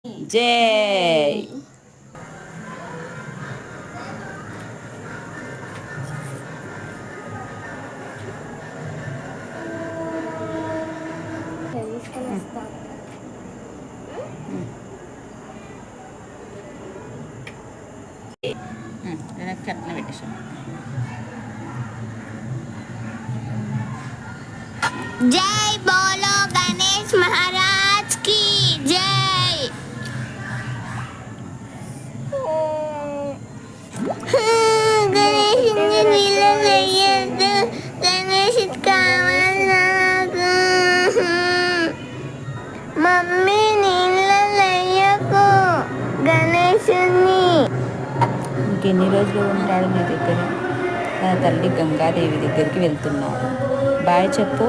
జై. కట్న పెట్టేసాం. జై బోలో గణేష్ మహారాజ్ కి జై. గణేష్ నీళ్ళు వేయద్దు, గణేష్ కావాలి నాకు. మమ్మీ నీళ్ళు వేయకు గణేషుని. ఇంకెన్ని రోజులు ఉంటాడు నీ దగ్గర? తన తల్లి గంగాదేవి దగ్గరికి వెళ్తున్నాడు. బాయ్ చెప్పు.